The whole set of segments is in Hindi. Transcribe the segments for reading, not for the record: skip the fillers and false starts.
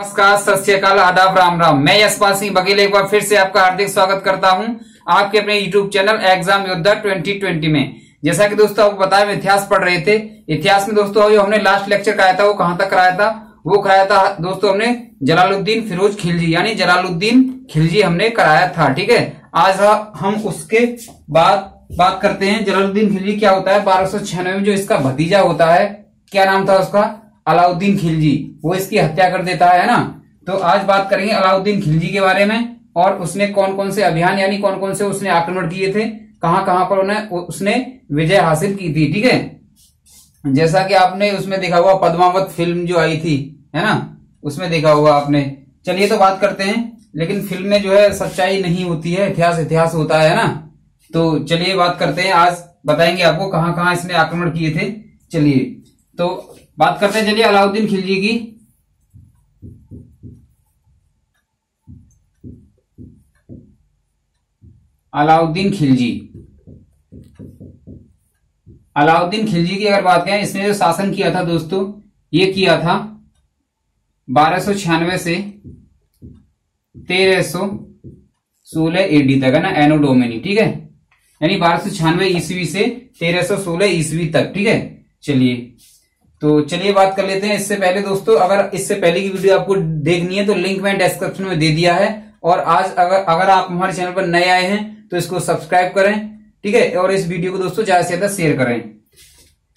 नमस्कार, सत श्री अकाल, आदाब, राम राम। मैं यशपाल सिंह बघेल एक बार फिर से आपका हार्दिक स्वागत करता हूं आपके अपने YouTube चैनल एग्जाम योद्धा 2020 में। जैसा कि दोस्तों आपको बताया, हम इतिहास पढ़ रहे थे। इतिहास में दोस्तों जो हमने लास्ट लेक्चर कराया था वो कहां तक कराया था? वो कराया था दोस्तों हमने जलालुद्दीन फिरोज खिलजी यानी जलालुद्दीन खिलजी हमने कराया था। ठीक है, आज हम उसके बाद बात करते हैं जलालुद्दीन खिलजी क्या होता है। 1296 में जो इसका भतीजा होता है, क्या नाम था उसका? अलाउद्दीन खिलजी, वो इसकी हत्या कर देता है ना। तो आज बात करेंगे अलाउद्दीन खिलजी के बारे में और उसने कौन कौन से अभियान यानी कौन कौन से उसने आक्रमण किए थे, कहां कहां पर उसने विजय हासिल की थी। ठीक है, जैसा कि आपने उसमें देखा हुआ पद्मावत फिल्म जो आई थी, है ना, उसमें देखा होगा आपने। चलिए तो बात करते हैं, लेकिन फिल्म में जो है सच्चाई नहीं होती है, इतिहास इतिहास होता है ना। तो चलिए बात करते हैं, आज बताएंगे आपको कहां कहां इसने आक्रमण किए थे। चलिए तो बात करते हैं, चलिए अलाउद्दीन खिलजी की। अलाउद्दीन खिलजी की अगर बात करें, इसने जो शासन किया था दोस्तों, ये किया था 1296 से 1316 AD तक, है ना, एनो डोमिनी। ठीक है, यानी 1296 ईस्वी से 1316 ईस्वी तक। ठीक है, चलिए बात कर लेते हैं। इससे पहले दोस्तों, अगर इससे पहले की वीडियो आपको देखनी है तो लिंक मैंने डिस्क्रिप्शन में दे दिया है। और आज अगर आप हमारे चैनल पर नए आए हैं तो इसको सब्सक्राइब करें। ठीक है, और इस वीडियो को दोस्तों ज्यादा से ज्यादा शेयर करें।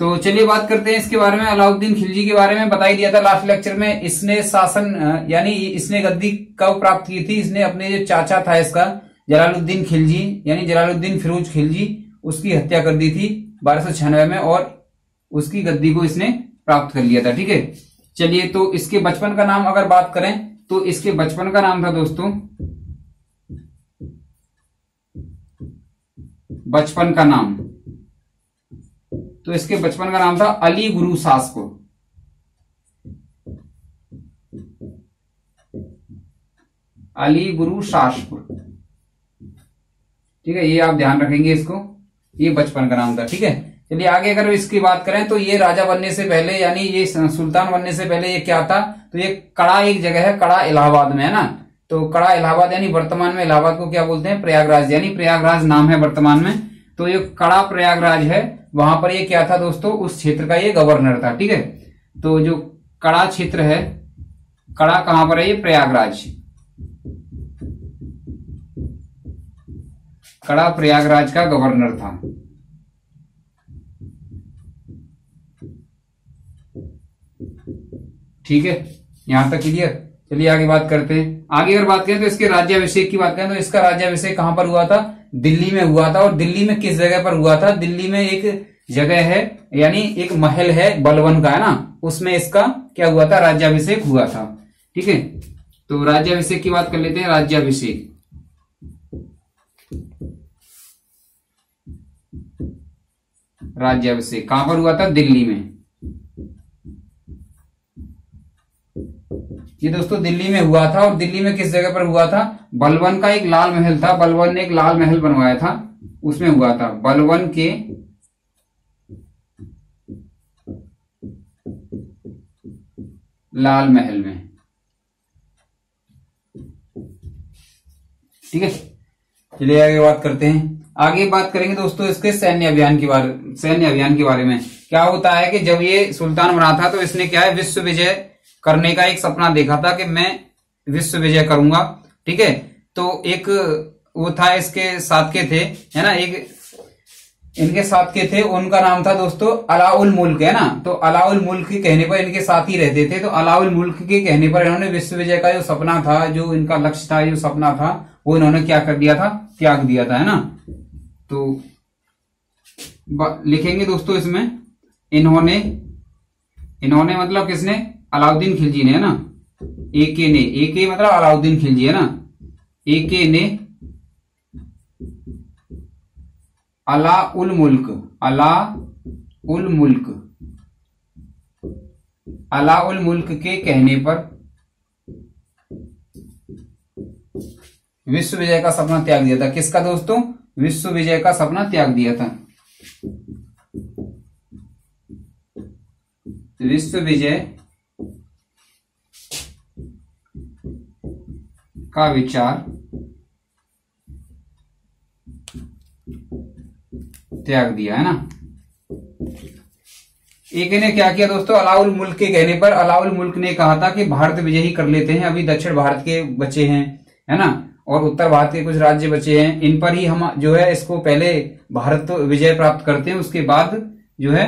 तो चलिए बात करते हैं इसके बारे में। अलाउद्दीन खिलजी के बारे में बता ही दिया था लास्ट लेक्चर में। इसने शासन यानी इसने गद्दी कब प्राप्त की थी? इसने अपने जो चाचा था इसका जलालुद्दीन खिलजी यानी जलालुद्दीन फिरोज खिलजी, उसकी हत्या कर दी थी 1296 में और उसकी गद्दी को इसने प्राप्त कर लिया था। ठीक है, चलिए तो इसके बचपन का नाम अगर बात करें तो इसके बचपन का नाम था दोस्तों, बचपन का नाम तो इसके बचपन का नाम था अली गुरु शासपुर। अली गुरु शासपुर, ठीक है, ये आप ध्यान रखेंगे इसको, ये बचपन का नाम था। ठीक है, चलिए आगे अगर इसकी बात करें तो ये राजा बनने से पहले यानी ये सुल्तान बनने से पहले ये क्या था? तो ये कड़ा एक जगह है, कड़ा इलाहाबाद में, है ना। तो कड़ा इलाहाबाद यानी वर्तमान में इलाहाबाद को क्या बोलते हैं? प्रयागराज, यानी प्रयागराज नाम है वर्तमान में। तो ये कड़ा प्रयागराज है, वहां पर ये क्या था दोस्तों? उस क्षेत्र का ये गवर्नर था। ठीक है, तो जो कड़ा क्षेत्र है, कड़ा कहां पर है? ये प्रयागराज, कड़ा प्रयागराज का गवर्नर था। ठीक है, यहां तक क्लियर। चलिए आगे बात करते हैं। आगे अगर बात करें तो इसके राज्याभिषेक की बात करें तो इसका राज्याभिषेक कहां पर हुआ था? दिल्ली में हुआ था। और दिल्ली में किस जगह पर हुआ था? दिल्ली में एक जगह है यानी एक महल है बलवन का, है ना, उसमें इसका क्या हुआ था? राज्याभिषेक हुआ था। ठीक है, तो राज्याभिषेक की बात कर लेते हैं। राज्याभिषेक कहां पर हुआ था? दिल्ली में। ये दोस्तों दिल्ली में हुआ था। और दिल्ली में किस जगह पर हुआ था? बलवन का एक लाल महल था, बलवन ने एक लाल महल बनवाया था, उसमें हुआ था, बलवन के लाल महल में। ठीक है, चलिए आगे बात करते हैं। आगे बात करेंगे दोस्तों इसके सैन्य अभियान के बारे में। क्या होता है कि जब ये सुल्तान बना था तो इसने क्या है? विश्व विजय करने का एक सपना देखा था कि मैं विश्व विजय करूंगा। ठीक है, तो एक वो था, इसके साथ के थे, है ना, एक इनके साथ के थे, उनका नाम था दोस्तों अलाउल मुल्क, है ना। तो अलाउल मुल्क के कहने पर इनके साथ ही रहते थे। तो अलाउल मुल्क के कहने पर इन्होंने विश्व विजय का जो सपना था, जो इनका लक्ष्य था, जो सपना था, वो इन्होंने क्या कर दिया था? त्याग दिया था, है ना। तो लिखेंगे दोस्तों इसमें, इन्होंने मतलब किसने? अलाउद्दीन खिलजी ने, है ना। एके मतलब अलाउद्दीन खिलजी, है ना। एके ने अलाउल मुल्क के कहने पर विश्व विजय का सपना त्याग दिया था। किसका दोस्तों? विश्व विजय का सपना त्याग दिया था। विश्व विजय का विचार त्याग दिया, है ना। एक ने क्या किया दोस्तों, अलाउल मुल्क के कहने पर अलाउल मुल्क ने कहा था कि भारत विजय ही कर लेते हैं, अभी दक्षिण भारत के बचे हैं, है ना, और उत्तर भारत के कुछ राज्य बचे हैं, इन पर ही हम जो है इसको पहले भारत विजय प्राप्त करते हैं, उसके बाद जो है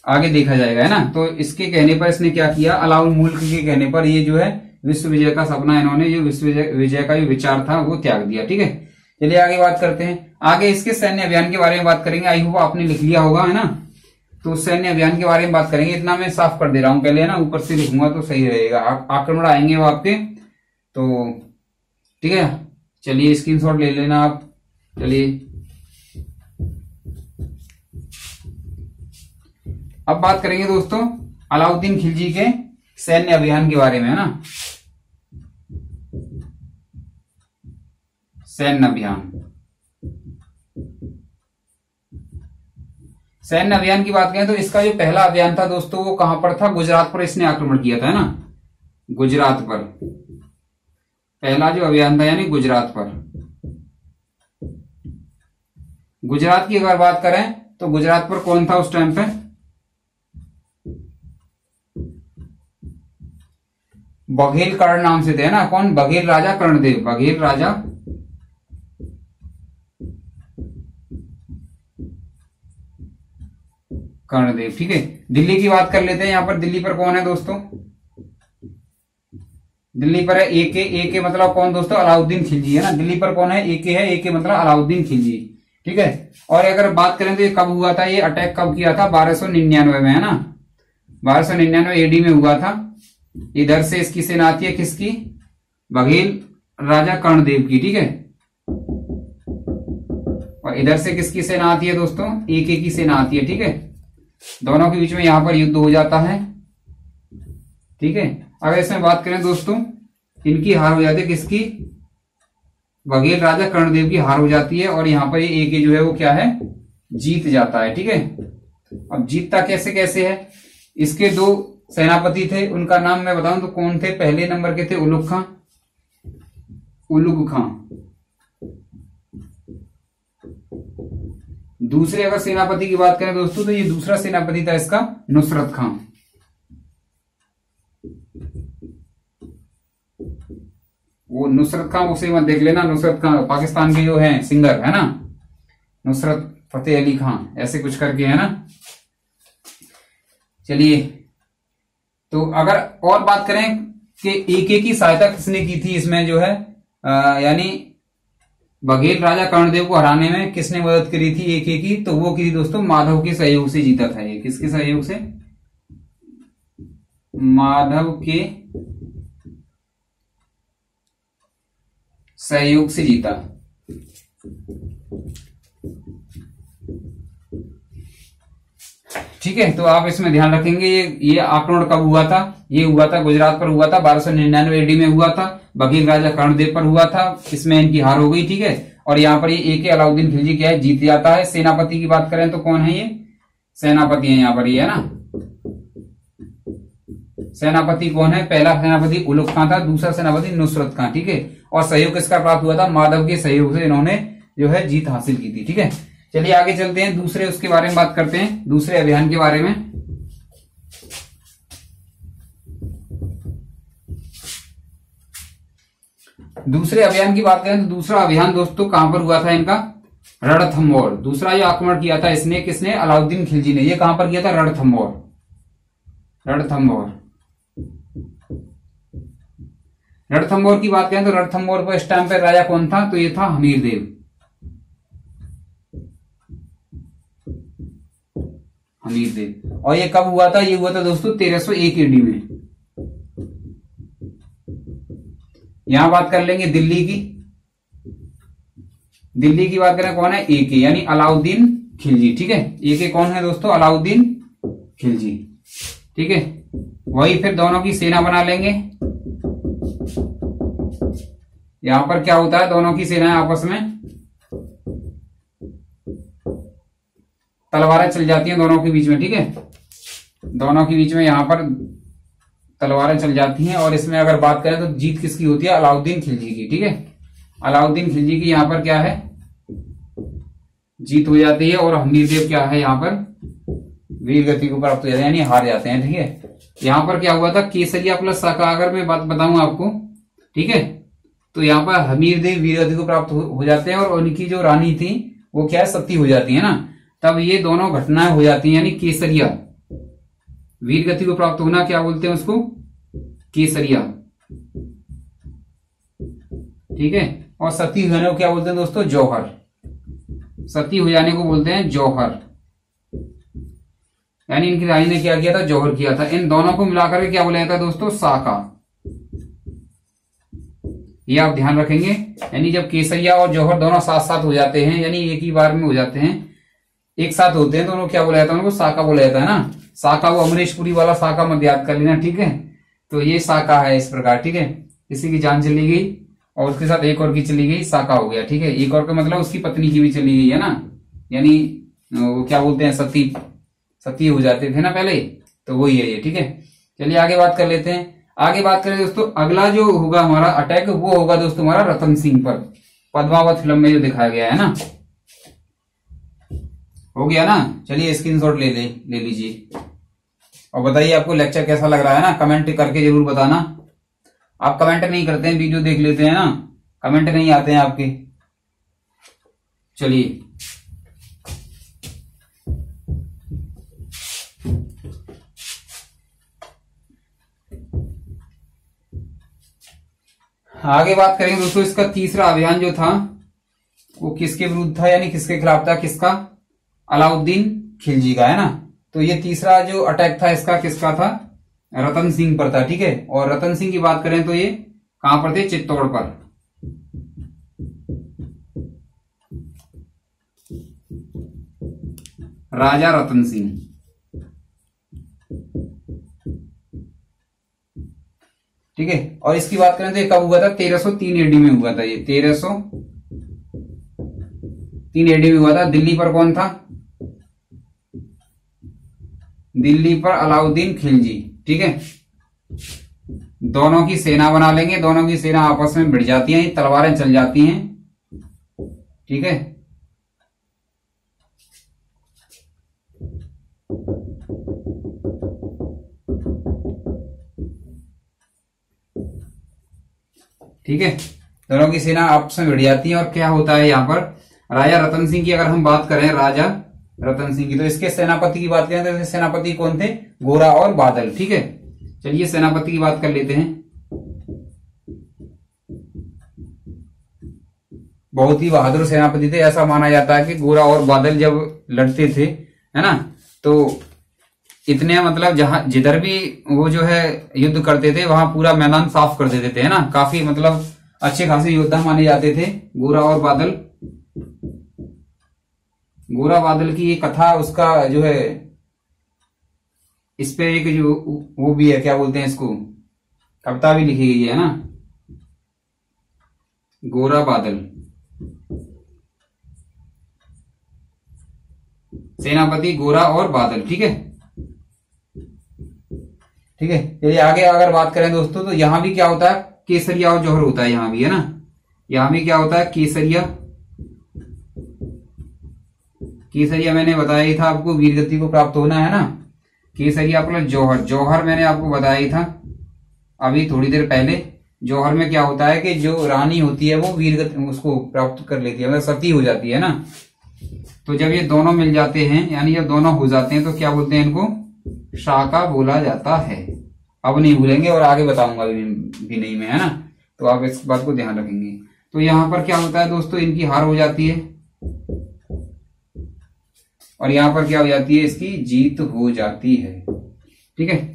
आगे देखा जाएगा, है ना। तो इसके कहने पर इसने क्या किया, अलाउल मुल्क के कहने पर ये जो है विश्व विजय का सपना, इन्होंने जो विश्व विजय का जो विचार था वो त्याग दिया। ठीक है, चलिए आगे बात करते हैं। आगे इसके सैन्य अभियान के बारे में बात करेंगे। आई होप आपने लिख लिया होगा, है ना। तो सैन्य अभियान के बारे में बात करेंगे, इतना मैं साफ कर दे रहा हूं पहले, है ना, ऊपर से लिखूंगा तो सही रहेगा। आक्रमण आएंगे वो आपके, तो ठीक है, चलिए स्क्रीनशॉट ले लेना आप। चलिए अब बात करेंगे दोस्तों अलाउद्दीन खिलजी के सैन्य अभियान के बारे में, है ना। सैन्य अभियान, सैन्य अभियान की बात करें तो इसका जो पहला अभियान था दोस्तों वो कहां पर था, गुजरात पर इसने आक्रमण किया था, है ना। गुजरात पर पहला जो अभियान था, यानी गुजरात पर। गुजरात की अगर बात करें तो गुजरात पर कौन था उस टाइम पे, बघेल कर्ण नाम से थे, है ना। कौन, बघेल राजा कर्णदेव, बघेल राजा कर्णदेव। ठीक है, दिल्ली की बात कर लेते हैं। यहां पर दिल्ली पर कौन है दोस्तों, दिल्ली पर है ए के मतलब कौन दोस्तों, अलाउद्दीन खिलजी, है ना। दिल्ली पर कौन है, ए के मतलब अलाउद्दीन खिलजी। ठीक है, और अगर बात करें तो ये कब हुआ था, ये अटैक कब किया था, 1299 में, है ना। 1299 एडी में हुआ था। इधर से इसकी सेना आती है, किसकी, बघेल राजा कर्णदेव की। ठीक है, और इधर से किसकी सेना आती है दोस्तों, ए की सेना आती है। ठीक है, दोनों के बीच में यहां पर युद्ध हो जाता है। ठीक है, अगर इसमें बात करें दोस्तों, इनकी हार हो जाती है, किसकी, बघेल राजा कर्णदेव की हार हो जाती है, और यहां पर ये ए के जो है वो क्या है, जीत जाता है। ठीक है, अब जीतता कैसे कैसे है, इसके दो सेनापति थे, उनका नाम मैं बताऊं तो कौन थे, पहले नंबर के थे उलुग खां, उलुग खां। दूसरे अगर सेनापति की बात करें दोस्तों तो ये दूसरा सेनापति था इसका, नुसरत खां। वो नुसरत खां उसे मत देख लेना, नुसरत खां पाकिस्तान के जो हैं सिंगर, है ना, नुसरत फतेह अली खां ऐसे कुछ करके, है ना। चलिए, तो अगर और बात करें कि एके की सहायता किसने की थी इसमें जो है, यानी बघेल राजा कर्णदेव को हराने में किसने मदद करी थी एके की, तो वो की दोस्तों माधव के सहयोग से जीता था। ये किसके सहयोग से, माधव के सहयोग से जीता। ठीक है, तो आप इसमें ध्यान रखेंगे ये आक्रमण कब हुआ था, ये हुआ था गुजरात पर हुआ था, 1299 एडी में हुआ था, बघेल राजा कर्णदेव पर हुआ था, इसमें इनकी हार हो गई। ठीक है, और यहाँ पर ये ए के अलाउद्दीन खिलजी क्या है, जीत जाता है। सेनापति की बात करें तो कौन है, ये सेनापति है यहाँ पर, ये है ना। सेनापति कौन है, पहला सेनापति उलुग खां था, दूसरा सेनापति नुसरत खां। ठीक है, और सहयोग किसका प्राप्त हुआ था, माधव के सहयोग से इन्होंने जो है जीत हासिल की थी। ठीक है, चलिए आगे चलते हैं, दूसरे उसके बारे में बात करते हैं, दूसरे अभियान के बारे में। दूसरे अभियान की बात करें तो दूसरा अभियान दोस्तों कहां पर हुआ था इनका, रणथंभौर। दूसरा जो आक्रमण किया था इसने, किसने, अलाउद्दीन खिलजी ने। ये कहां पर किया था, रणथंभौर, रणथंभौर। रणथंभौर की बात करें तो रणथंभौर पर इस टाइम पर राजा कौन था, तो ये था हमीरदेव, हमीरदेव। और ये कब हुआ था, ये हुआ था दोस्तों 1301 ईडी में। यहां बात कर लेंगे दिल्ली की, दिल्ली की बात करें कौन है, ए के यानी अलाउद्दीन खिलजी। ठीक है, ए के कौन है दोस्तों, अलाउद्दीन खिलजी। ठीक है, वही फिर दोनों की सेना बना लेंगे। यहां पर क्या होता है, दोनों की सेनाएं आपस में तलवारें चल जाती हैं दोनों के बीच में। ठीक है, दोनों के बीच में यहां पर तलवारें चल जाती हैं। और इसमें अगर बात करें तो जीत किसकी होती है, अलाउद्दीन खिलजी की। ठीक है, अलाउद्दीन खिलजी की यहाँ पर क्या है, जीत हो जाती है। और हमीर देव क्या है यहाँ पर वीर गति को प्राप्त हो जाते हैं, यानी हार जाते हैं। ठीक है, यहाँ पर क्या हुआ था, केसरिया प्लस साका, अगर मैं बात बताऊं आपको, ठीक है, तो यहाँ पर हमीर देव वीर गति को प्राप्त हो जाते हैं और उनकी जो रानी थी वो क्या है, सती हो जाती है ना। तब ये दोनों घटनाएं हो जाती हैं, यानी केसरिया वीर गति को प्राप्त होना क्या बोलते हैं उसको, केसरिया। ठीक है, और सती होने को क्या बोलते हैं दोस्तों, जौहर। सती हो जाने को बोलते हैं जौहर, यानी इनकी रानी ने क्या किया था, जौहर किया था। इन दोनों को मिलाकर के क्या बोला जाता है दोस्तों, साका। ये आप ध्यान रखेंगे, यानी जब केसरिया और जौहर दोनों साथ साथ हो जाते हैं, यानी एक ही बार में हो जाते हैं, एक साथ होते हैं, तो उनको क्या बोला जाता है, उनको साका बोला जाता है ना। साका वो अमरीशपुरी वाला साका मत याद कर लेना। ठीक है, तो ये साका है इस प्रकार। ठीक है, किसी की जान चली गई और उसके साथ एक और की चली गई, साका हो गया। ठीक है, एक और का मतलब उसकी पत्नी की भी चली गई है ना, यानी वो क्या बोलते हैं, सती, सती हो जाते थे ना पहले, तो वही है ये। ठीक है, चलिए आगे बात कर लेते हैं। आगे बात करें दोस्तों, अगला जो होगा हमारा अटैक वो होगा दोस्तों हमारा रतन सिंह पर, पद्मावत फिल्म में जो दिखाया गया है ना। हो गया ना, चलिए स्क्रीनशॉट ले लीजिए और बताइए आपको लेक्चर कैसा लग रहा है ना, कमेंट करके जरूर बताना। आप कमेंट नहीं करते हैं, वीडियो देख लेते हैं ना, कमेंट नहीं आते हैं आपके। चलिए आगे बात करेंगे दोस्तों, इसका तीसरा अभियान जो था वो किसके विरुद्ध था, यानी किसके खिलाफ था, किसका, अलाउद्दीन खिलजी का, है ना। तो ये तीसरा जो अटैक था इसका किसका था, रतन सिंह पर था। ठीक है, और रतन सिंह की बात करें तो ये कहां पर थे, चित्तौड़ पर। राजा रतन सिंह। ठीक है, और इसकी बात करें तो ये कब हुआ था, 1303 एडी में हुआ था। ये 1303 एडी में हुआ था। दिल्ली पर कौन था, दिल्ली पर अलाउद्दीन खिलजी। ठीक है, दोनों की सेना बना लेंगे, दोनों की सेना आपस में भिड़ जाती है, तलवारें चल जाती हैं। ठीक है, ठीक है, दोनों की सेना आपस में भिड़ जाती है। और क्या होता है यहाँ पर, राजा रतन सिंह की अगर हम बात करें, राजा रतन सिंह की, तो इसके सेनापति की बात करें तो इसके सेनापति कौन थे, गोरा और बादल। ठीक है, चलिए सेनापति की बात कर लेते हैं। बहुत ही बहादुर सेनापति थे, ऐसा माना जाता है कि गोरा और बादल जब लड़ते थे, है ना, तो इतने मतलब जहां जिधर भी वो जो है युद्ध करते थे वहां पूरा मैदान साफ कर देते थे, है ना। काफी मतलब अच्छे खासे योद्धा माने जाते थे गोरा और बादल। गोरा बादल की ये कथा, उसका जो है इस पे एक जो वो भी है, क्या बोलते हैं इसको, कविता भी लिखी गई है ना, गोरा बादल। सेनापति गोरा और बादल। ठीक है, ठीक है, चलिए आगे अगर बात करें दोस्तों, तो यहां भी क्या होता है, केसरिया और जौहर होता है यहां भी, है ना। यहां भी क्या होता है, केसरिया, केसरिया मैंने बताया ही था आपको, वीरगति को प्राप्त होना, है ना। केसरिया प्लस जौहर, जौहर मैंने आपको बताया ही था अभी थोड़ी देर पहले। जौहर में क्या होता है कि जो रानी होती है वो वीरगति उसको प्राप्त कर लेती है, मतलब सती हो जाती है ना। तो जब ये दोनों मिल जाते हैं, यानी जब दोनों हो जाते हैं, तो क्या बोलते हैं इनको, शाका बोला जाता है। अब नहीं भूलेंगे और आगे बताऊंगा भी नहीं मैं, है ना, तो आप इस बात को ध्यान रखेंगे। तो यहां पर क्या होता है दोस्तों, इनकी हार हो जाती है और यहां पर क्या हो जाती है, इसकी जीत हो जाती है। ठीक है,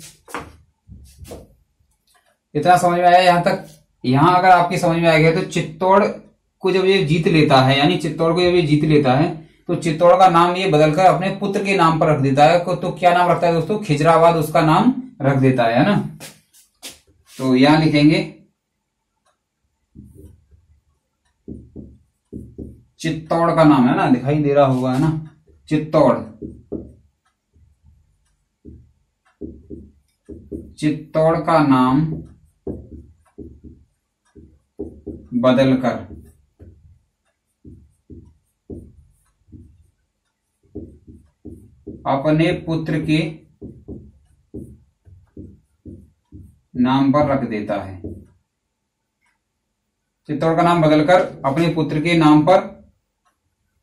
इतना समझ में आया यहां तक। यहां अगर आपकी समझ में आ गया तो चित्तौड़ को जब ये जीत लेता है, यानी चित्तौड़ को जब ये जीत लेता है, तो चित्तौड़ का नाम ये बदलकर अपने पुत्र के नाम पर रख देता है। तो क्या नाम रखता है दोस्तों, खिजराबाद उसका नाम रख देता है ना। तो यहां लिखेंगे चित्तौड़ का नाम, है ना, दिखाई दे रहा होगा, है ना, चित्तौड़। चित्तौड़ का नाम बदलकर अपने पुत्र के नाम पर रख देता है। चित्तौड़ का नाम बदलकर अपने पुत्र के नाम पर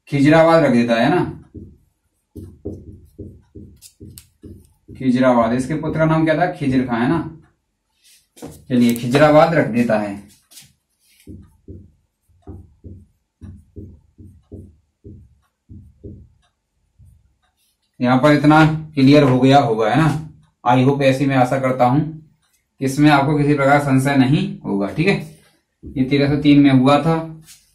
खिजराबाद रख देता है ना, खिजराबाद। इसके पुत्र का नाम क्या था? खिजर खां है ना। चलिए खिजराबाद रख देता है। यहां पर इतना क्लियर हो गया होगा है ना। आई होप, ऐसी मैं आशा करता हूं कि इसमें आपको किसी प्रकार संशय नहीं होगा। ठीक है, ये 1303 में हुआ था।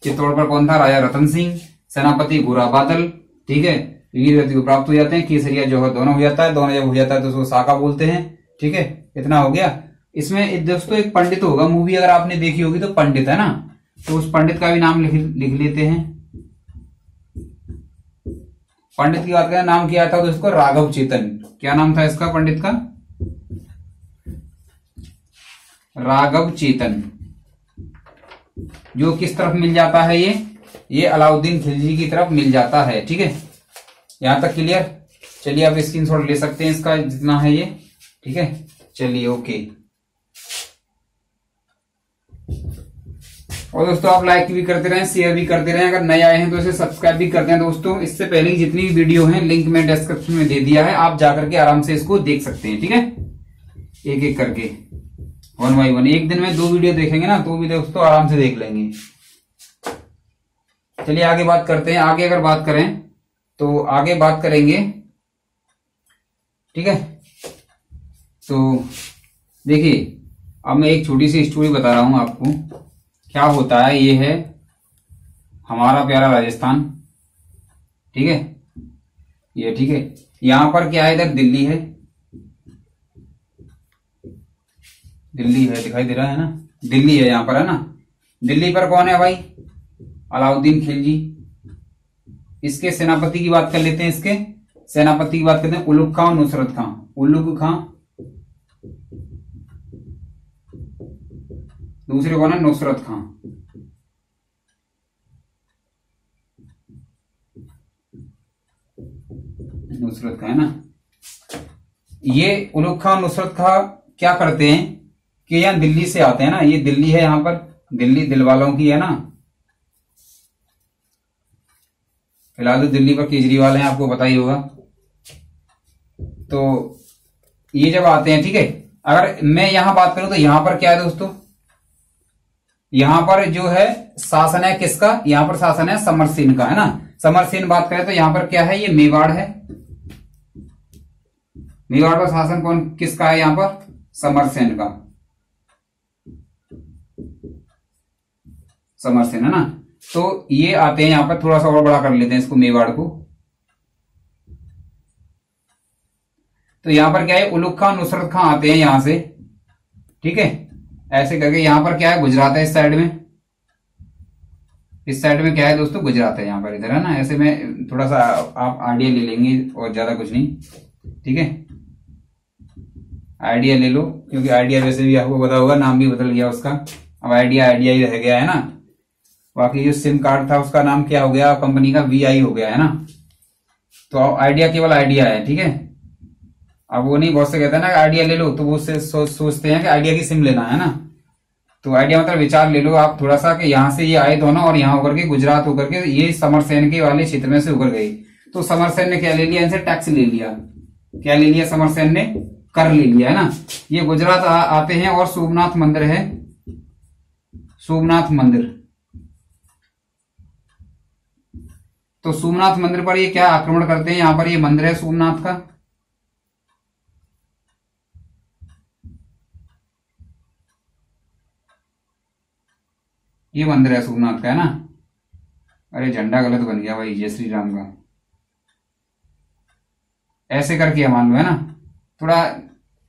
चित्तौड़ पर कौन था? राजा रतन सिंह। सेनापति गोरा बादल। ठीक है, वीर गति को प्राप्त हो जाते हैं। केसरिया जौहर दोनों हो जाता है। दोनों जब हो जाता है तो उसको साका बोलते हैं। ठीक है, इतना हो गया। इसमें दोस्तों एक पंडित होगा, मूवी अगर आपने देखी होगी तो पंडित है ना, तो उस पंडित का भी नाम लिख लेते हैं। पंडित की बात करें, नाम किया था दोस्तों राघव चेतन। क्या नाम था इसका पंडित का? राघव चेतन। जो किस तरफ मिल जाता है? ये अलाउद्दीन खिलजी की तरफ मिल जाता है। ठीक है, यहां तक क्लियर। चलिए आप स्क्रीनशॉट ले सकते हैं इसका, जितना है ये। ठीक है, चलिए ओके। और दोस्तों आप लाइक भी करते रहें, शेयर भी करते रहें। अगर नए आए हैं तो इसे सब्सक्राइब भी करते हैं दोस्तों। इससे पहले की जितनी भी वीडियो है लिंक में डिस्क्रिप्शन में दे दिया है, आप जाकर के आराम से इसको देख सकते हैं। ठीक है, एक एक करके 1 बाय 1। एक दिन में 2 वीडियो देखेंगे ना तो भी दोस्तों आराम से देख लेंगे। चलिए आगे बात करते हैं। आगे अगर बात करें तो आगे बात करेंगे। ठीक है, तो देखिए अब मैं एक छोटी सी स्टोरी बता रहा हूं आपको। क्या होता है, ये है हमारा प्यारा राजस्थान। ठीक है, ये ठीक है। यहां पर क्या है? इधर दिल्ली है, दिल्ली है, दिखाई दे रहा है ना, दिल्ली है यहां पर, है ना। दिल्ली पर कौन है भाई? अलाउद्दीन खिलजी। इसके सेनापति की बात कर लेते हैं। इसके सेनापति की बात करते हैं उलुग खां और नुसरत खां। उलुग खां, दूसरे कौन है? नुसरत खां। नुसरत खां है ना। ये उलुग खां और नुसरत खां क्या करते हैं कि यहाँ दिल्ली से आते हैं ना। ये दिल्ली है, यहां पर दिल्ली दिल वालों की है ना। फिलहाल तो दिल्ली पर केजरीवाल है, आपको पता ही होगा। तो ये जब आते हैं, ठीक है, अगर मैं यहां बात करूं तो यहां पर क्या है दोस्तों? यहां पर जो है शासन है किसका? यहां पर शासन है समरसेन का, है ना। समरसेन बात करें तो यहां पर क्या है? ये मेवाड़ है। मेवाड़ का शासन कौन किसका है? यहां पर समरसेन का, समरसेन है ना। तो ये आते हैं यहां पर, थोड़ा सा और बड़ा कर लेते हैं इसको, मेवाड़ को। तो यहां पर क्या है? उलुग खां नुसरत खां आते हैं यहां से। ठीक है, ऐसे करके यहां पर क्या है? गुजरात है इस साइड में। इस साइड में क्या है दोस्तों? गुजरात है यहां पर, इधर है ना। ऐसे में थोड़ा सा आप आइडिया ले लेंगे और ज्यादा कुछ नहीं। ठीक है, आइडिया ले लो, क्योंकि आइडिया वैसे भी आपको पता होगा, नाम भी बदल गया उसका। अब आइडिया आइडिया ही रह गया है ना। बाकी जो सिम कार्ड था उसका नाम क्या हो गया? कंपनी का VI हो गया है ना। तो आइडिया केवल आइडिया है। ठीक है, अब वो नहीं, बहुत से कहते हैं ना आइडिया ले लो, तो वो सोचते हैं कि आइडिया की सिम लेना है ना। तो आइडिया मतलब विचार ले लो आप थोड़ा सा, कि यहां से ये आए दोनों और यहां होकर के गुजरात होकर के ये समरसेन के वाले क्षेत्र में से होकर गए। तो समरसेन ने क्या ले लिया? इनसे टैक्स ले लिया। क्या ले लिया? समरसेन ने कर ले लिया, है ना। ये गुजरात आते हैं और सोमनाथ मंदिर है, सोमनाथ मंदिर। तो सोमनाथ मंदिर पर ये क्या आक्रमण करते हैं? यहां पर ये मंदिर है सोमनाथ का। ये मंदिर है सोमनाथ का, है ना। अरे झंडा गलत बन गया भाई, जय श्री राम का। ऐसे करके मान लो, है ना, थोड़ा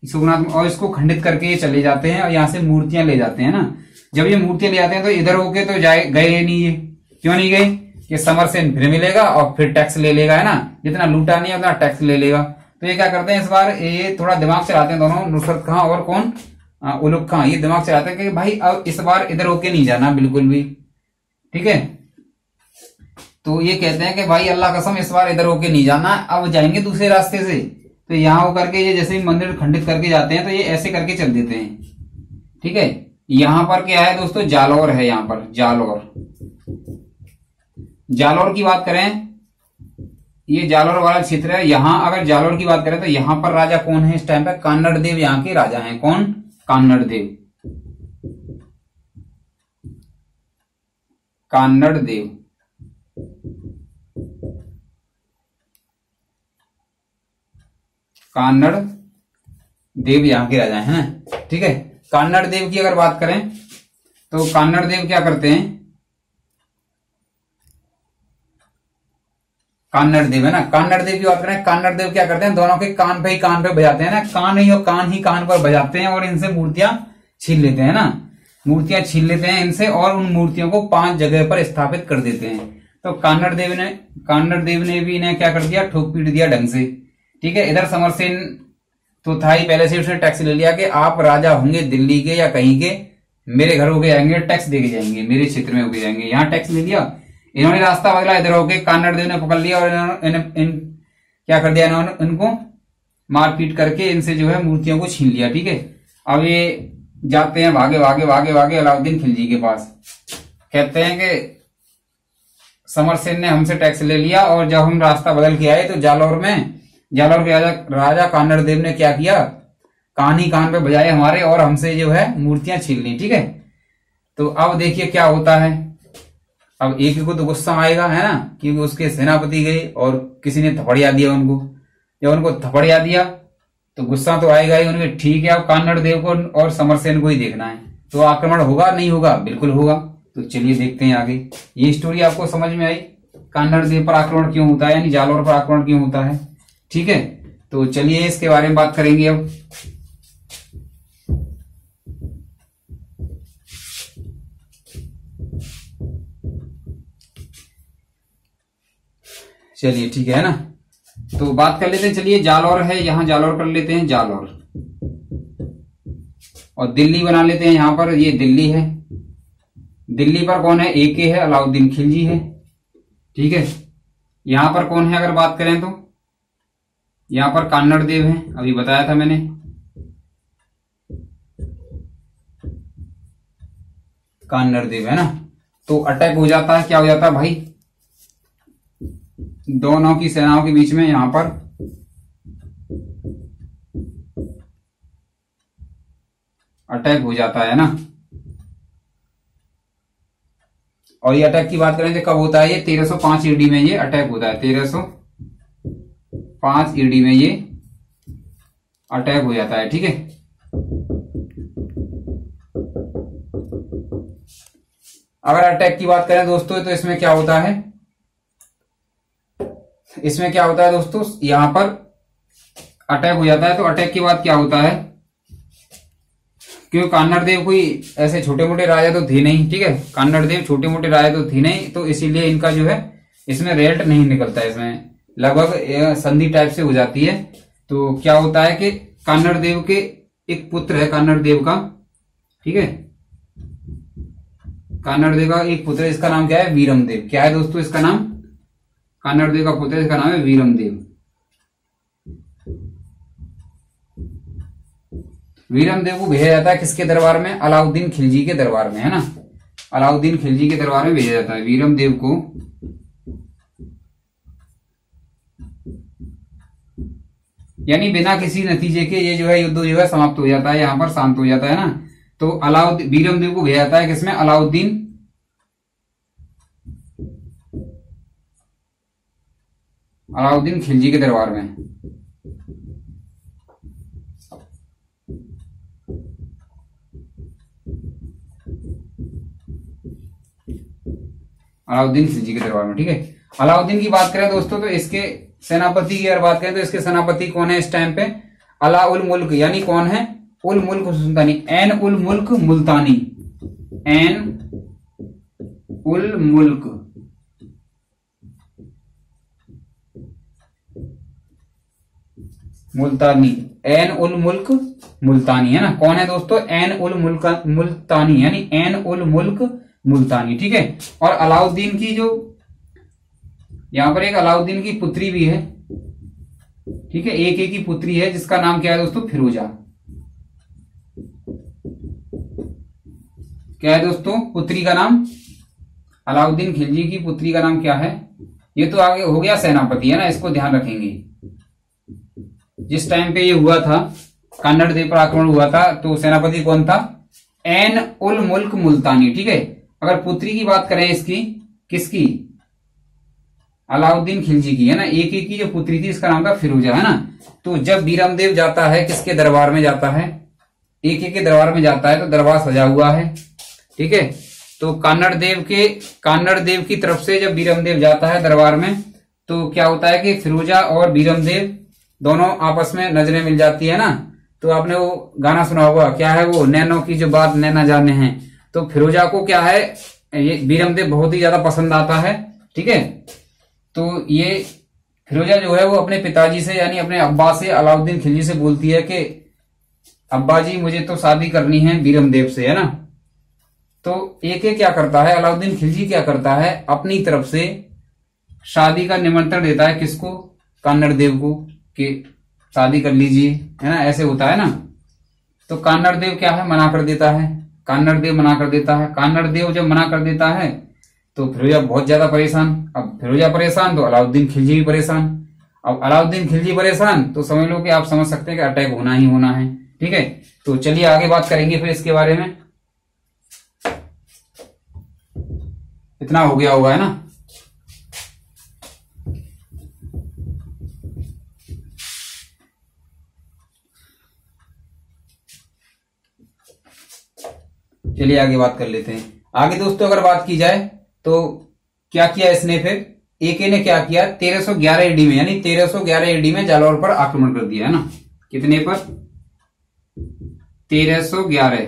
सोमनाथ। और इसको खंडित करके ये चले जाते हैं और यहां से मूर्तियां ले जाते हैं ना। जब ये मूर्तियां ले जाते हैं तो इधर होके तो गए नहीं ये। क्यों नहीं गए? कि समरसेन फिर मिलेगा और फिर टैक्स ले लेगा, है ना। जितना लूटा नहीं है उतना टैक्स ले लेगा। तो ये क्या करते हैं इस बार, ये थोड़ा दिमाग चलाते हैं दोनों, नुसरत खां और कौन, उलुग खां। ये दिमाग चलाते हैं कि भाई अब इस बार इधर होके नहीं जाना बिल्कुल भी, ठीक है। तो ये कहते हैं कि भाई अल्लाह कसम इस बार इधर होके नहीं जाना, अब जाएंगे दूसरे रास्ते से। तो यहाँ होकर के ये जैसे मंदिर खंडित करके जाते हैं तो ये ऐसे करके चल देते हैं, ठीक है। यहाँ पर क्या है दोस्तों, जालौर है, यहाँ पर जालौर। जालौर की बात करें, ये जालौर वाला क्षेत्र है। यहाँ अगर जालौर की बात करें तो यहाँ पर राजा कौन है इस टाइम पे, कान्नड़ देव यहाँ के राजा हैं। कौन, कान्नड़ देव, कान्नड़ देव। कान्नड़ देव यहाँ के राजा हैं, ठीक है। कान्नड़ देव की अगर बात करें तो कान्नड़ देव क्या करते हैं, कान्नड़ देव है ना, कान्नड़ देव की बात करें, कान्नड़ देव क्या करते हैं, दोनों के कान पे ही कान पे बजाते हैं ना, कान ही और कान ही कान पर बजाते हैं और इनसे मूर्तियां छीन लेते हैं ना, मूर्तियां छीन लेते हैं इनसे और उन मूर्तियों को 5 जगह पर स्थापित कर देते हैं। तो कान्नड़ देव ने भी इन्हें क्या कर दिया, ठोक पीट दिया ढंग से, ठीक है। इधर समरसेन तो था ही पहले से, उसने टैक्स ले लिया कि आप राजा होंगे दिल्ली के या कहीं के, मेरे घर होके जाएंगे, टैक्स देके जाएंगे, मेरे क्षेत्र में होके जाएंगे, यहाँ टैक्स ले लिया। इन्होंने रास्ता बदला, इधर होके कान्नड़ देव ने पकड़ लिया और क्या कर दिया, इन्होंने इनको मारपीट करके इनसे जो है मूर्तियों को छीन लिया, ठीक है। अब ये जाते हैं भागे भागे भागे भागे अलाउद्दीन खिलजी के पास, कहते हैं कि समरसेन ने हमसे टैक्स ले लिया और जब हम रास्ता बदल के आए तो जालौर के राजा कान्नड़ देव ने क्या किया, कान ही कान पे बजाए हमारे और हमसे जो है मूर्तियां छीन ली, ठीक है। तो अब देखिए क्या होता है। अब एक को तो गुस्सा आएगा, है ना, क्योंकि उसके सेनापति गए और किसी ने थपड़िया दिया उनको, जब उनको थपड़िया दिया तो गुस्सा तो आएगा ही उनके, ठीक है। अब कान्नड़ देव को और समरसेन को ही देखना है, तो आक्रमण होगा नहीं होगा, बिल्कुल होगा। तो चलिए देखते हैं आगे। ये स्टोरी आपको समझ में आई, कान्नड़ देव पर आक्रमण क्यों होता है, यानी जालौर पर आक्रमण क्यों होता है, ठीक है। तो चलिए इसके बारे में बात करेंगे अब। चलिए ठीक है ना, तो बात कर लेते हैं। चलिए जालौर है, यहां जालौर कर लेते हैं, जालौर। और दिल्ली बना लेते हैं यहां पर, ये दिल्ली है। दिल्ली पर कौन है, एके है, अलाउद्दीन खिलजी है, ठीक है। यहां पर कौन है अगर बात करें तो यहां पर कान्नड़ देव है, अभी बताया था मैंने। कान्नड़ देव है ना, तो अटैक हो जाता है, क्या हो जाता है भाई, दोनों की सेनाओं के बीच में यहां पर अटैक हो जाता है ना। और ये अटैक की बात करें तो कब होता है, ये 1305 ईडी में ये अटैक होता है, 1305 ईडी में ये अटैक हो जाता है, ठीक है। अगर अटैक की बात करें दोस्तों तो इसमें क्या होता है, इसमें क्या होता है दोस्तों, यहां पर अटैक हो जाता है। तो अटैक के बाद क्या होता है, क्योंकि कान्नड़ देव कोई ऐसे छोटे मोटे राजा तो थे नहीं, ठीक है, कान्नड़ देव छोटे मोटे राजा तो थे नहीं, तो इसीलिए इनका जो है इसमें रेल्ट नहीं निकलता है, इसमें लगभग संधि टाइप से हो जाती है। तो क्या होता है कि कान्नड़ देव के एक पुत्र है, कान्नड़ देव का, ठीक है, कान्नड़ देव का एक पुत्र है, इसका नाम क्या है, वीरम देव। क्या है दोस्तों इसका नाम, कान्नड़ देव का पुत्र, इसका नाम है वीरम देव। वीरम देव को भेजा जाता है किसके दरबार में, अलाउद्दीन खिलजी के दरबार में, है ना, अलाउद्दीन खिलजी के दरबार में भेजा जाता है वीरम देव को। यानी बिना किसी नतीजे के ये जो है युद्ध जो है समाप्त हो जाता है, यहां पर शांत हो जाता है ना। तो अलाउद्दीन, वीरम देव को भेजा जाता है किसमें, अलाउद्दीन खिलजी के दरबार में। अलाउद्दीन खिलजी के दरबार में, ठीक है। अलाउद्दीन की बात करें दोस्तों तो इसके सेनापति की अगर बात करें तो इसके सेनापति कौन है इस टाइम पे, अला उल मुल्क, यानी कौन है, उल मुल्क सुल्तानी, एन उल मुल्क मुल्तानी, एन उल मुल्क मुल्तानी, एन उल मुल्क मुल्तानी, है ना। कौन है दोस्तों? एन उल मुल्क मुल्तानी, यानी एन उल मुल्क मुल्तानी, ठीक है। और अलाउद्दीन की जो यहां पर एक अलाउद्दीन की पुत्री भी है, ठीक है, एक की पुत्री है जिसका नाम क्या है दोस्तों? फिरोजा। क्या है दोस्तों पुत्री का नाम? अलाउद्दीन खिलजी की पुत्री का नाम क्या है? ये तो आगे हो गया सेनापति, है ना, इसको ध्यान रखेंगे। जिस टाइम पे ये हुआ था, कान्नड़ देव पर आक्रमण हुआ था, तो सेनापति कौन था? एन उल मुल्क मुल्तानी, ठीक है। अगर पुत्री की बात करें इसकी, किसकी? अलाउद्दीन खिलजी की, है ना। एक की जो पुत्री थी इसका नाम था फिरोजा, है ना। तो जब बीरमदेव जाता है, किसके दरबार में जाता है? एक के दरबार में जाता है, तो दरबार सजा हुआ है, ठीक है। तो कान्नड़ देव की तरफ से जब बीरमदेव जाता है दरबार में, तो क्या होता है कि फिरोजा और बीरमदेव दोनों आपस में नजरें मिल जाती है ना। तो आपने वो गाना सुना होगा, क्या है वो? नैनों की जो बात नैना जाने हैं। तो फिरोजा को क्या है, ये बीरमदेव बहुत ही ज्यादा पसंद आता है, ठीक है। तो ये फिरोजा जो है वो अपने पिताजी से, यानी अपने अब्बा से, अलाउद्दीन खिलजी से बोलती है कि अब्बा जी मुझे तो शादी करनी है बीरमदेव से, है ना। तो एक क्या करता है, अलाउद्दीन खिलजी क्या करता है, अपनी तरफ से शादी का निमंत्रण देता है, किसको? कान्नड़ देव को, कि शादी कर लीजिए, है ना, ऐसे होता है ना। तो कान्नड़ देव क्या है, मना कर देता है। कान्नड़ देव मना कर देता है। कान्नड़ देव जब मना कर देता है तो फिरोजा बहुत ज्यादा परेशान। अब फिरोजा परेशान तो अलाउद्दीन खिलजी भी परेशान। अब अलाउद्दीन खिलजी परेशान तो समझ लो कि आप समझ सकते हैं कि अटैक होना ही होना है, ठीक है। तो चलिए आगे बात करेंगे फिर इसके बारे में। इतना हो गया होगा, है ना। चलिए आगे बात कर लेते हैं। आगे दोस्तों अगर बात की जाए तो क्या किया इसने फिर? एके ने क्या किया? 1311 एडी में, यानी 1311 एडी में जालौर पर आक्रमण कर दिया, है ना। कितने पर? 1311।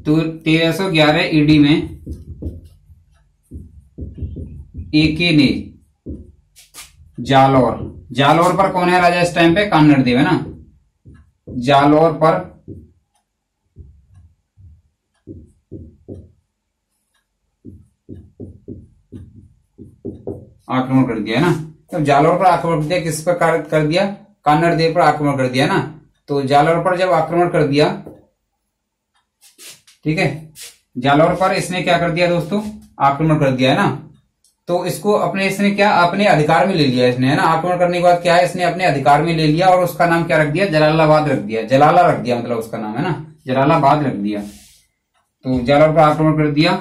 तो 1311 एडी में एके ने जालौर पर कौन है राजा इस टाइम पे? कान्नड़ देव, है ना। जालौर पर आक्रमण कर दिया, है ना। तो जालौर पर आक्रमण कर दिया, किस पर कर दिया? कान्नड़ देव पर आक्रमण कर दिया ना। तो जालौर पर जब आक्रमण कर दिया, ठीक है, जालौर पर इसने क्या कर दिया दोस्तों? आक्रमण कर दिया, है ना। तो इसको इसने क्या अपने अधिकार में ले लिया इसने, है ना। आक्रमण करने के बाद क्या है, इसने अपने अधिकार में ले लिया और उसका नाम क्या रख दिया? जलालाबाद रख दिया। जलाला रख दिया, मतलब उसका नाम, है ना, जलालाबाद रख दिया। तो जालौर पर आक्रमण कर दिया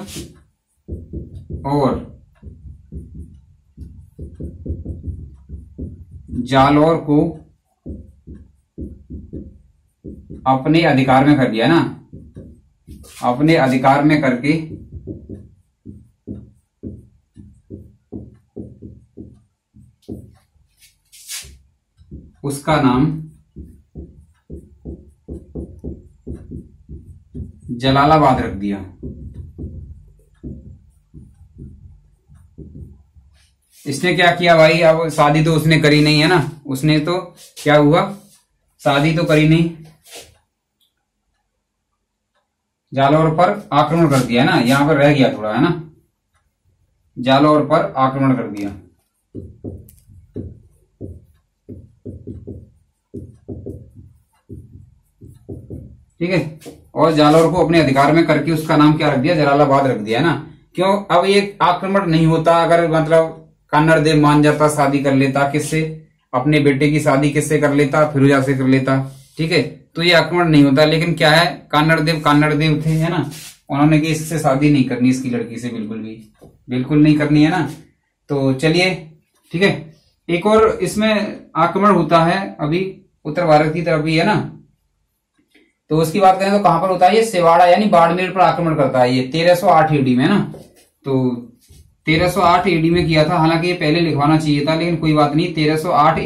और जालौर को अपने अधिकार में कर दिया ना। अपने अधिकार में करके उसका नाम जलालाबाद रख दिया। इसने क्या किया भाई? अब शादी तो उसने करी नहीं, है ना। उसने तो क्या हुआ, शादी तो करी नहीं, जालौर पर आक्रमण कर दिया, है ना। यहां पर रह गया थोड़ा, है ना। जालौर पर आक्रमण कर दिया, ठीक है। और जालौर को अपने अधिकार में करके उसका नाम क्या रख दिया? जलालाबाद रख दिया, है ना। क्यों? अब ये आक्रमण नहीं होता अगर मतलब कान्नड़ देव मान जाता, शादी कर लेता, किससे? अपने बेटे की शादी किससे कर लेता? फिरोजा से कर लेता, ठीक है। तो ये आक्रमण नहीं होता। लेकिन क्या है, कान्नड़ देव थे, है ना। उन्होंने कि इससे शादी नहीं करनी, इसकी लड़की से बिल्कुल नहीं करनी, है ना। तो चलिए, ठीक है। एक और इसमें आक्रमण होता है अभी उत्तर भारत की तरफ भी, है ना। तो उसकी बात करें तो कहां पर होता है? ये सिवाड़ा यानी बाड़मेर पर आक्रमण करता है, ये 1308 एडी में, है ना। तो 1308 एडी में किया था। हालांकि ये पहले लिखवाना चाहिए था, लेकिन कोई बात नहीं। 1308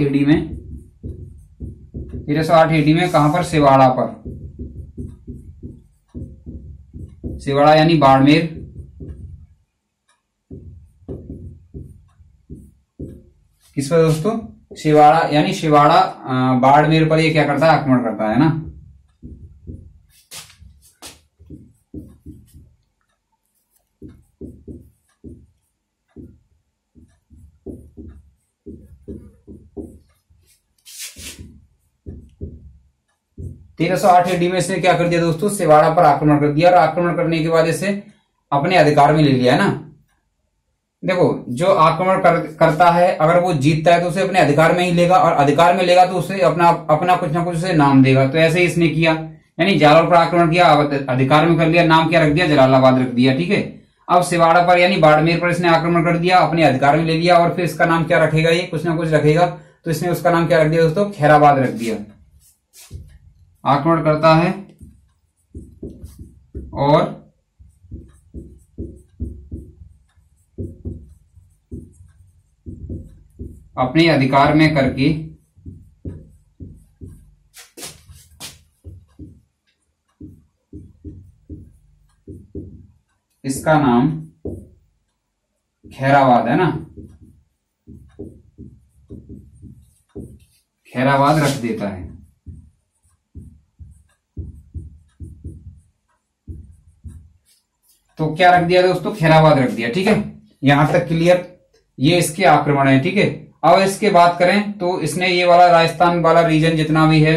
एडी में कहां पर? सिवाड़ा पर। सिवाड़ा यानी बाड़मेर, किस पर दोस्तों? शिवाड़ा, यानी शिवाड़ा बाड़मेर पर ये क्या करता है? आक्रमण करता है ना। तेरह सौ आठ AD में इसने क्या कर दिया दोस्तों? शिवाड़ा पर आक्रमण कर दिया, और आक्रमण करने के बाद इसे अपने अधिकार में ले लिया है ना। देखो, जो आक्रमण करता है, अगर वो जीतता है तो उसे अपने अधिकार में ही लेगा, और अधिकार में लेगा तो उसे अपना कुछ ना कुछ उसे नाम देगा। तो ऐसे ही इसने किया, यानी जालौर पर आक्रमण किया, अधिकार में कर लिया, नाम क्या रख दिया? जलालाबाद रख दिया। ठीक है। अब शिवाड़ा पर यानी बाड़मेर पर इसने आक्रमण कर दिया, अपने अधिकार में ले लिया, और फिर इसका नाम क्या रखेगा? ये कुछ ना कुछ रखेगा। तो इसने उसका नाम क्या रख दिया दोस्तों? खैराबाद रख दिया। आक्रमण करता है और अपने अधिकार में करके इसका नाम खैराबाद है ना, खैराबाद रख देता है। तो क्या रख दिया दोस्तों? खैराबाद रख दिया। ठीक है, यहां तक क्लियर? ये इसके आक्रमण है। ठीक है। अब इसके बात करें तो इसने ये वाला राजस्थान वाला रीजन जितना भी है,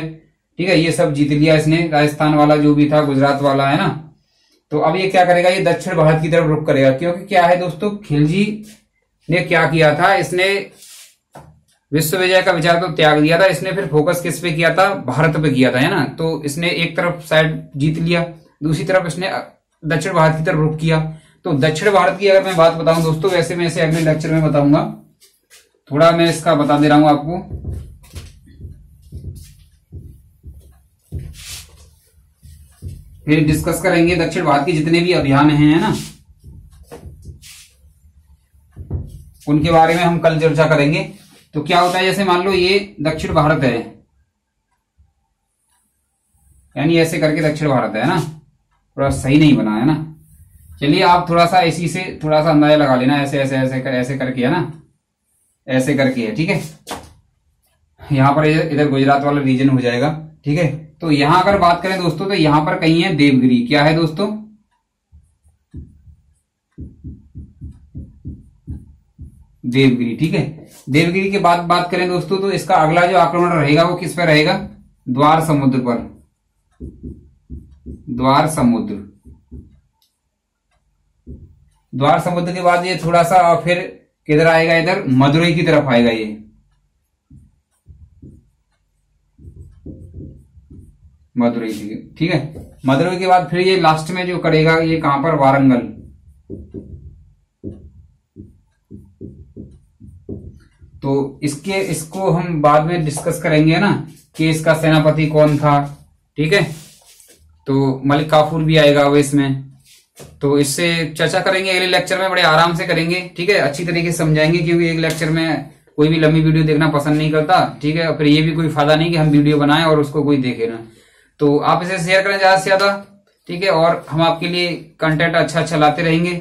ठीक है, ये सब जीत लिया इसने। राजस्थान वाला जो भी था, गुजरात वाला है ना। तो अब ये क्या करेगा? ये दक्षिण भारत की तरफ रुख करेगा, क्योंकि क्या है दोस्तों, खिलजी ने क्या किया था, इसने विश्व विजय का विचार तो त्याग दिया था। इसने फिर फोकस किस पे किया था? भारत पे किया था, है ना। तो इसने एक तरफ साइड जीत लिया, दूसरी तरफ इसने दक्षिण भारत की तरफ रुख किया। तो दक्षिण भारत की अगर मैं बात बताऊं दोस्तों, वैसे मैं इसे अगले लेक्चर में बताऊंगा, थोड़ा मैं इसका बता दे रहा हूं आपको। फिर डिस्कस करेंगे दक्षिण भारत के जितने भी अभियान हैं, है ना, उनके बारे में हम कल चर्चा करेंगे। तो क्या होता है, जैसे मान लो ये दक्षिण भारत है, यानी ऐसे करके दक्षिण भारत है ना, थोड़ा सही नहीं बना है ना। चलिए आप थोड़ा सा इसी से थोड़ा सा अंदाजा लगा लेना, ऐसे ऐसे ऐसे ऐसे करके है ना, ऐसे करके है। ठीक है। यहां पर इधर गुजरात वाला रीजन हो जाएगा। ठीक है। तो यहां अगर बात करें दोस्तों, तो यहां पर कहीं है देवगिरी। क्या है दोस्तों? देवगिरी। ठीक है। देवगिरी के बाद बात करें दोस्तों, तो इसका अगला जो आक्रमण रहेगा वो किस पर रहेगा? द्वार समुद्र पर। द्वार समुद्र। द्वार समुद्र के बाद ये थोड़ा सा फिर किधर आएगा? इधर मदुरई की तरफ आएगा ये। मदुरई। ठीक है। मदुरई के बाद फिर ये लास्ट में जो करेगा, ये कहां पर? वारंगल। तो इसको हम बाद में डिस्कस करेंगे ना, कि इसका सेनापति कौन था। ठीक है। तो मलिक काफूर भी आएगा अब इसमें, तो इससे चर्चा करेंगे अगले लेक्चर में, बड़े आराम से करेंगे। ठीक है। अच्छी तरीके से समझाएंगे, क्योंकि एक लेक्चर में कोई भी लंबी वीडियो देखना पसंद नहीं करता। ठीक है। फिर ये भी कोई फायदा नहीं कि हम वीडियो बनाएं और उसको कोई देखे ना। तो आप इसे शेयर करें ज्यादा से ज्यादा। ठीक है। और हम आपके लिए कंटेंट अच्छा लाते रहेंगे।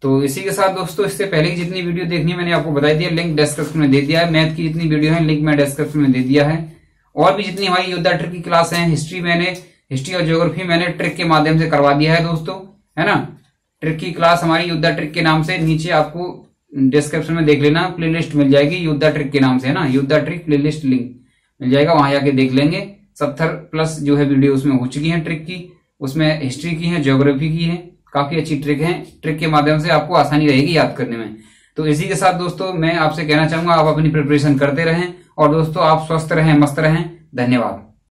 तो इसी के साथ दोस्तों, इससे पहले की जितनी वीडियो देखनी मैंने आपको बता दिया, लिंक डिस्क्रिप्शन में दे दिया है। मैथ की जितनी वीडियो है लिंक मैं डिस्क्रिप्शन में दे दिया है। और भी जितनी हमारी योद्धा ट्रिक की क्लास है, हिस्ट्री और ज्योग्राफी मैंने ट्रिक के माध्यम से करवा दिया है दोस्तों, है ना। ट्रिक की क्लास हमारी योद्धा ट्रिक के नाम से, नीचे आपको डिस्क्रिप्शन में देख लेना, प्लेलिस्ट मिल जाएगी योद्धा ट्रिक के नाम से, है ना। योद्धा ट्रिक प्लेलिस्ट लिंक मिल जाएगा, वहां जाके देख लेंगे। 70+ जो है वीडियो उसमें हो चुकी है ट्रिक की, उसमें हिस्ट्री की है, ज्योग्राफी की है, काफी अच्छी ट्रिक है। ट्रिक के माध्यम से आपको आसानी रहेगी याद करने में। तो इसी के साथ दोस्तों मैं आपसे कहना चाहूंगा, आप अपनी प्रिपरेशन करते रहें, और दोस्तों आप स्वस्थ रहें, मस्त रहें। धन्यवाद।